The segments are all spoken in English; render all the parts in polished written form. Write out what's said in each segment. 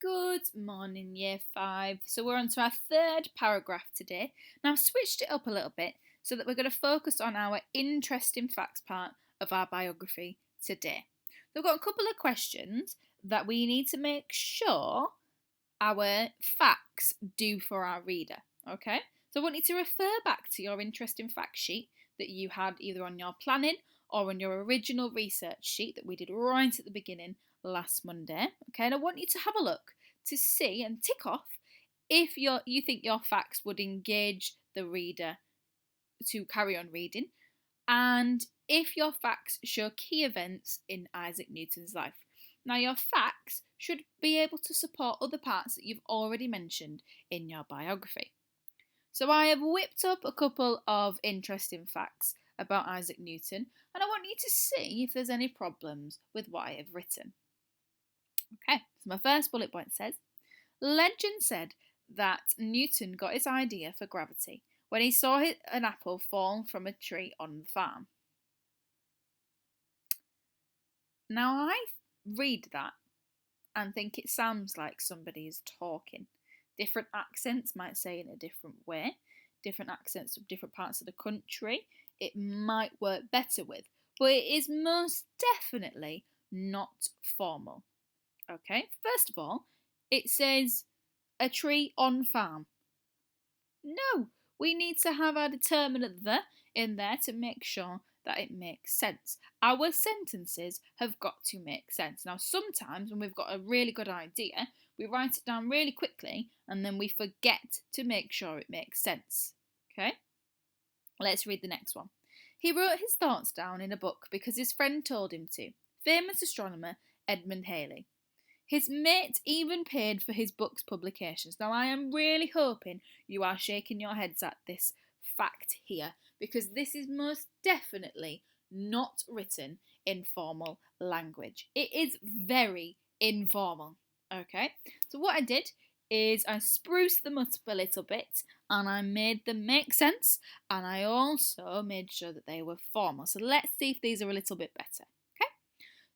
Good morning, Year 5. So we're on to our third paragraph today. Now I've switched it up a little bit so that we're going to focus on our interesting facts part of our biography today. So we've got a couple of questions that we need to make sure our facts do for our reader, okay? So I want you to refer back to your interesting fact sheet that you had either on your planning or on your original research sheet that we did right at the beginning last Monday, okay? And I want you to have a look to see and tick off if you think your facts would engage the reader to carry on reading, and if your facts show key events in Isaac Newton's life. Now, your facts should be able to support other parts that you've already mentioned in your biography. So I have whipped up a couple of interesting facts about Isaac Newton, and I want you to see if there's any problems with what I have written. Okay, so my first bullet point says, legend said that Newton got his idea for gravity when he saw an apple fall from a tree on the farm. Now I read that and think it sounds like somebody is talking. Different accents might say in a different way, different accents of different parts of the country it might work better with, but it is most definitely not formal. Okay, first of all, it says a tree on farm. No, we need to have our determinant the in there to make sure that it makes sense. Our sentences have got to make sense. Now, sometimes when we've got a really good idea, we write it down really quickly and then we forget to make sure it makes sense. Okay? Let's read the next one. He wrote his thoughts down in a book because his friend told him to. Famous astronomer Edmund Halley. His mate even paid for his book's publications. Now, I am really hoping you are shaking your heads at this fact here, because this is most definitely not written in formal language. It is very informal, okay? So what I did is I spruced them up a little bit and I made them make sense, and I also made sure that they were formal. So let's see if these are a little bit better.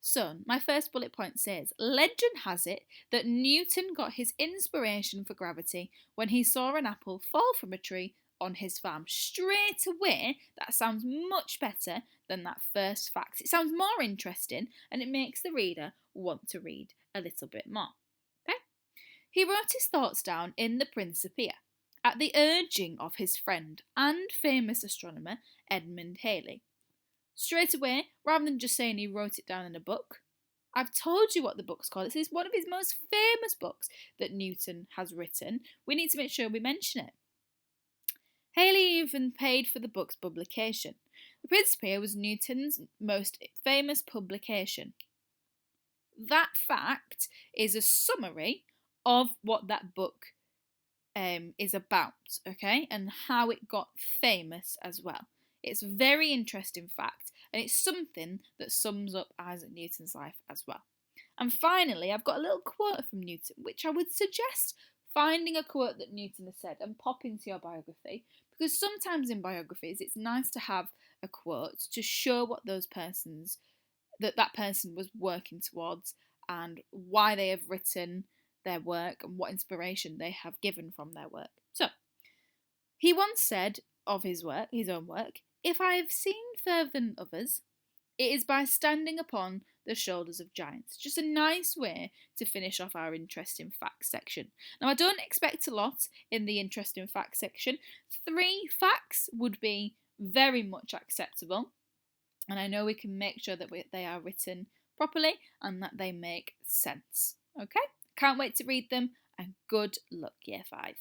So, my first bullet point says, legend has it that Newton got his inspiration for gravity when he saw an apple fall from a tree on his farm. Straight away, that sounds much better than that first fact. It sounds more interesting and it makes the reader want to read a little bit more. Okay? He wrote his thoughts down in the Principia at the urging of his friend and famous astronomer Edmund Halley. Straight away, rather than just saying he wrote it down in a book, I've told you what the book's called. It's one of his most famous books that Newton has written. We need to make sure we mention it. Halley even paid for the book's publication. The Principia was Newton's most famous publication. That fact is a summary of what that book is about, okay, and how it got famous as well. It's a very interesting fact, and it's something that sums up Isaac Newton's life as well. And finally, I've got a little quote from Newton, which I would suggest finding a quote that Newton has said and pop into your biography, because sometimes in biographies it's nice to have a quote to show what that person was working towards and why they have written their work and what inspiration they have given from their work. So, he once said of his own work, if I have seen further than others, it is by standing upon the shoulders of giants. Just a nice way to finish off our interesting facts section. Now, I don't expect a lot in the interesting facts section. 3 facts would be very much acceptable, and I know we can make sure that they are written properly and that they make sense. Okay? Can't wait to read them, and good luck, Year 5.